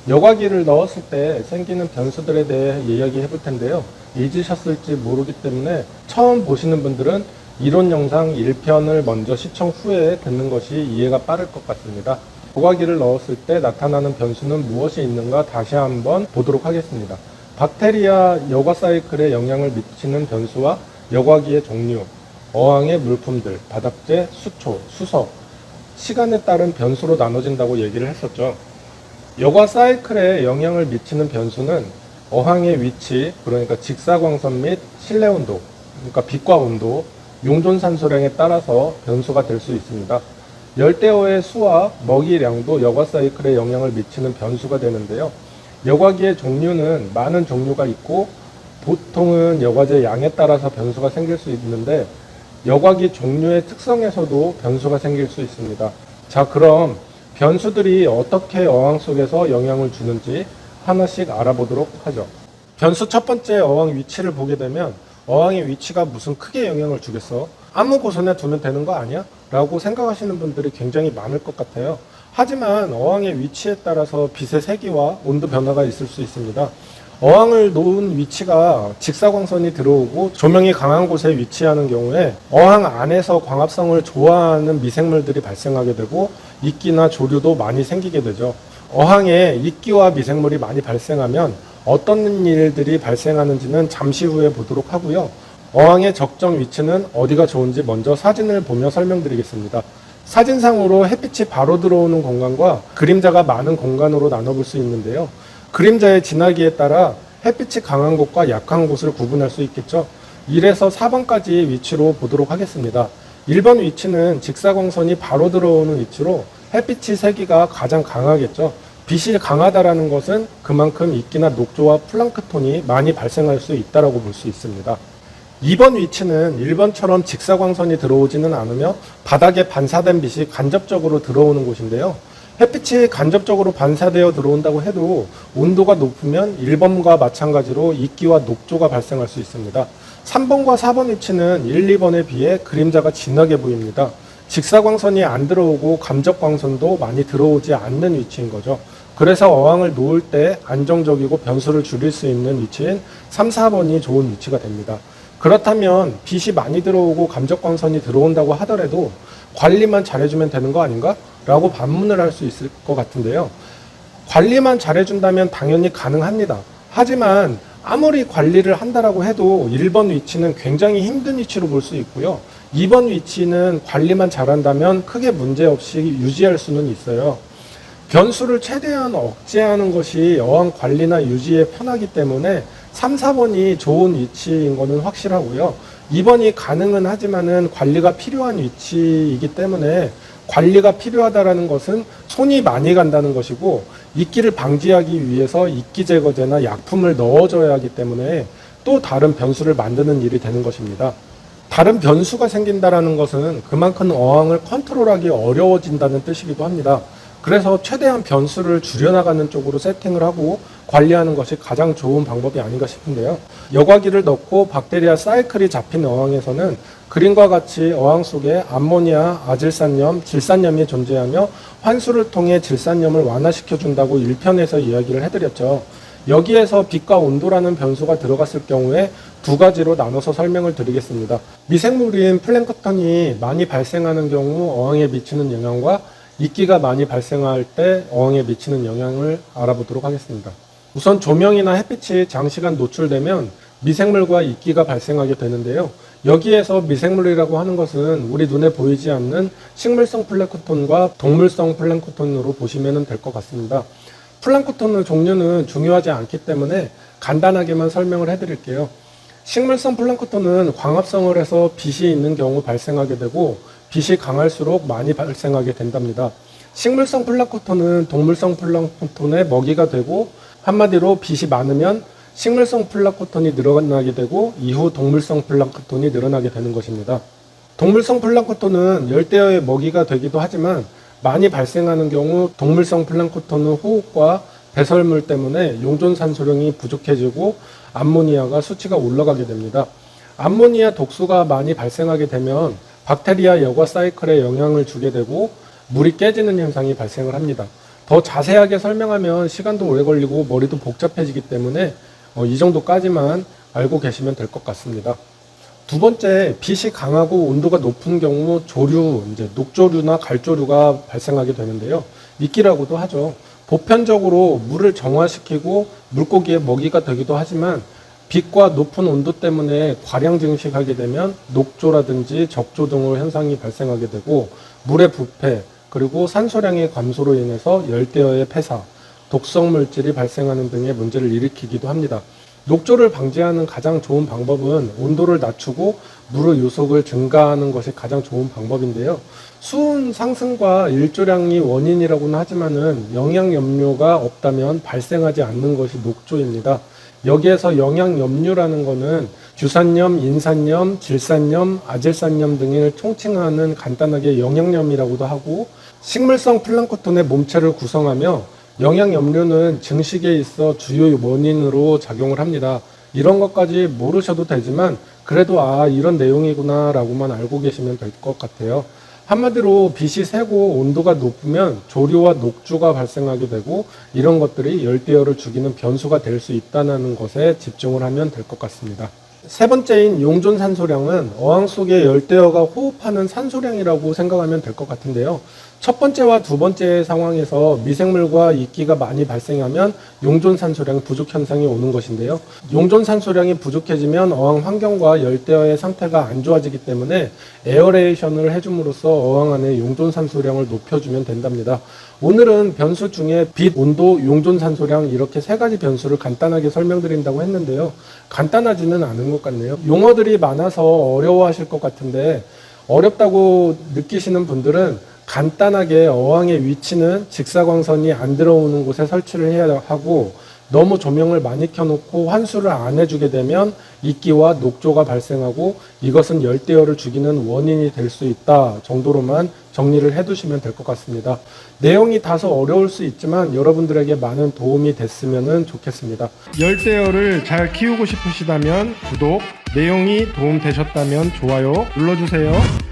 여과기를 넣었을 때 생기는 변수들에 대해 이야기해 볼 텐데요. 잊으셨을지 모르기 때문에 처음 보시는 분들은 이론 영상 1편을 먼저 시청 후에 듣는 것이 이해가 빠를 것 같습니다. 여과기를 넣었을 때 나타나는 변수는 무엇이 있는가 다시 한번 보도록 하겠습니다. 박테리아 여과 사이클에 영향을 미치는 변수와 여과기의 종류, 어항의 물품들, 바닥재, 수초, 수석, 시간에 따른 변수로 나눠진다고 얘기를 했었죠. 여과 사이클에 영향을 미치는 변수는 어항의 위치, 그러니까 직사광선 및 실내 온도, 그러니까 빛과 온도, 용존산소량에 따라서 변수가 될 수 있습니다. 열대어의 수와 먹이량도 여과 사이클에 영향을 미치는 변수가 되는데요. 여과기의 종류는 많은 종류가 있고 보통은 여과제 양에 따라서 변수가 생길 수 있는데 여과기 종류의 특성에서도 변수가 생길 수 있습니다. 자, 그럼 변수들이 어떻게 어항 속에서 영향을 주는지 하나씩 알아보도록 하죠. 변수 첫 번째 어항 위치를 보게 되면 어항의 위치가 무슨 크게 영향을 주겠어? 아무 곳에나 두면 되는 거 아니야? 라고 생각하시는 분들이 굉장히 많을 것 같아요. 하지만 어항의 위치에 따라서 빛의 세기와 온도 변화가 있을 수 있습니다. 어항을 놓은 위치가 직사광선이 들어오고 조명이 강한 곳에 위치하는 경우에 어항 안에서 광합성을 좋아하는 미생물들이 발생하게 되고 이끼나 조류도 많이 생기게 되죠. 어항에 이끼와 미생물이 많이 발생하면 어떤 일들이 발생하는지는 잠시 후에 보도록 하고요. 어항의 적정 위치는 어디가 좋은지 먼저 사진을 보며 설명드리겠습니다. 사진상으로 햇빛이 바로 들어오는 공간과 그림자가 많은 공간으로 나눠볼 수 있는데요. 그림자의 진하기에 따라 햇빛이 강한 곳과 약한 곳을 구분할 수 있겠죠. 1에서 4번까지 위치로 보도록 하겠습니다. 1번 위치는 직사광선이 바로 들어오는 위치로 햇빛의 세기가 가장 강하겠죠. 빛이 강하다라는 것은 그만큼 이끼나 녹조와 플랑크톤이 많이 발생할 수 있다고 볼 수 있습니다. 2번 위치는 1번처럼 직사광선이 들어오지는 않으며 바닥에 반사된 빛이 간접적으로 들어오는 곳인데요. 햇빛이 간접적으로 반사되어 들어온다고 해도 온도가 높으면 1번과 마찬가지로 이끼와 녹조가 발생할 수 있습니다. 3번과 4번 위치는 1, 2번에 비해 그림자가 진하게 보입니다. 직사광선이 안 들어오고 감적광선도 많이 들어오지 않는 위치인 거죠. 그래서 어항을 놓을 때 안정적이고 변수를 줄일 수 있는 위치인 3, 4번이 좋은 위치가 됩니다. 그렇다면 빛이 많이 들어오고 감적광선이 들어온다고 하더라도 관리만 잘해주면 되는 거 아닌가? 라고 반문을 할 수 있을 것 같은데요. 관리만 잘해준다면 당연히 가능합니다. 하지만 아무리 관리를 한다라고 해도 1번 위치는 굉장히 힘든 위치로 볼 수 있고요. 2번 위치는 관리만 잘한다면 크게 문제없이 유지할 수는 있어요. 변수를 최대한 억제하는 것이 어항 관리나 유지에 편하기 때문에 3, 4번이 좋은 위치인 것은 확실하고요. 2번이 가능은 하지만은 관리가 필요한 위치이기 때문에 관리가 필요하다는 것은 손이 많이 간다는 것이고 이끼를 방지하기 위해서 이끼 제거제나 약품을 넣어줘야 하기 때문에 또 다른 변수를 만드는 일이 되는 것입니다. 다른 변수가 생긴다는 것은 그만큼 어항을 컨트롤하기 어려워진다는 뜻이기도 합니다. 그래서 최대한 변수를 줄여나가는 쪽으로 세팅을 하고 관리하는 것이 가장 좋은 방법이 아닌가 싶은데요. 여과기를 넣고 박테리아 사이클이 잡힌 어항에서는 그림과 같이 어항 속에 암모니아, 아질산염, 질산염이 존재하며 환수를 통해 질산염을 완화시켜준다고 1편에서 이야기를 해드렸죠. 여기에서 빛과 온도라는 변수가 들어갔을 경우에 두 가지로 나눠서 설명을 드리겠습니다. 미생물인 플랭크톤이 많이 발생하는 경우 어항에 미치는 영향과 이끼가 많이 발생할 때 어항에 미치는 영향을 알아보도록 하겠습니다. 우선 조명이나 햇빛이 장시간 노출되면 미생물과 이끼가 발생하게 되는데요. 여기에서 미생물이라고 하는 것은 우리 눈에 보이지 않는 식물성 플랑크톤과 동물성 플랑크톤으로 보시면 될 것 같습니다. 플랑크톤의 종류는 중요하지 않기 때문에 간단하게만 설명을 해드릴게요. 식물성 플랑크톤은 광합성을 해서 빛이 있는 경우 발생하게 되고 빛이 강할수록 많이 발생하게 된답니다. 식물성 플랑크톤은 동물성 플랑크톤의 먹이가 되고 한마디로 빛이 많으면 식물성 플랑크톤이 늘어나게 되고 이후 동물성 플랑크톤이 늘어나게 되는 것입니다. 동물성 플랑크톤은 열대어의 먹이가 되기도 하지만 많이 발생하는 경우 동물성 플랑크톤은 호흡과 배설물 때문에 용존산소량이 부족해지고 암모니아가 수치가 올라가게 됩니다. 암모니아 독소가 많이 발생하게 되면 박테리아 여과 사이클에 영향을 주게 되고 물이 깨지는 현상이 발생을 합니다. 더 자세하게 설명하면 시간도 오래 걸리고 머리도 복잡해지기 때문에 이 정도까지만 알고 계시면 될 것 같습니다. 두 번째, 빛이 강하고 온도가 높은 경우 조류, 이제 녹조류나 갈조류가 발생하게 되는데요. 미끼라고도 하죠. 보편적으로 물을 정화시키고 물고기의 먹이가 되기도 하지만 빛과 높은 온도 때문에 과량 증식하게 되면 녹조라든지 적조 등의 현상이 발생하게 되고 물의 부패, 그리고 산소량의 감소로 인해서 열대어의 폐사, 독성 물질이 발생하는 등의 문제를 일으키기도 합니다. 녹조를 방지하는 가장 좋은 방법은 온도를 낮추고 물의 요속을 증가하는 것이 가장 좋은 방법인데요. 수온 상승과 일조량이 원인이라고는 하지만은 영양염료가 없다면 발생하지 않는 것이 녹조입니다. 여기에서 영양염류라는 것은 규산염, 인산염, 질산염, 아질산염 등을 총칭하는 간단하게 영양염이라고도 하고, 식물성 플랑크톤의 몸체를 구성하며 영양염류는 증식에 있어 주요 원인으로 작용을 합니다. 이런 것까지 모르셔도 되지만 그래도 이런 내용이구나 라고만 알고 계시면 될 것 같아요. 한마디로 빛이 세고 온도가 높으면 조류와 녹주가 발생하게 되고 이런 것들이 열대어를 죽이는 변수가 될 수 있다는 것에 집중을 하면 될 것 같습니다. 세 번째인 용존 산소량은 어항 속의 열대어가 호흡하는 산소량이라고 생각하면 될 것 같은데요. 첫 번째와 두 번째 상황에서 미생물과 이끼가 많이 발생하면 용존 산소량 부족 현상이 오는 것인데요. 용존 산소량이 부족해지면 어항 환경과 열대어의 상태가 안 좋아지기 때문에 에어레이션을 해줌으로써 어항 안의 용존 산소량을 높여주면 된답니다. 오늘은 변수 중에 빛, 온도, 용존 산소량 이렇게 세 가지 변수를 간단하게 설명드린다고 했는데요. 간단하지는 않은 것 같네요. 용어들이 많아서 어려워하실 것 같은데 어렵다고 느끼시는 분들은 간단하게 어항의 위치는 직사광선이 안 들어오는 곳에 설치를 해야 하고, 너무 조명을 많이 켜놓고 환수를 안 해주게 되면 이끼와 녹조가 발생하고 이것은 열대어를 죽이는 원인이 될 수 있다 정도로만 정리를 해두시면 될 것 같습니다. 내용이 다소 어려울 수 있지만 여러분들에게 많은 도움이 됐으면 좋겠습니다. 열대어를 잘 키우고 싶으시다면 구독, 내용이 도움되셨다면 좋아요 눌러주세요.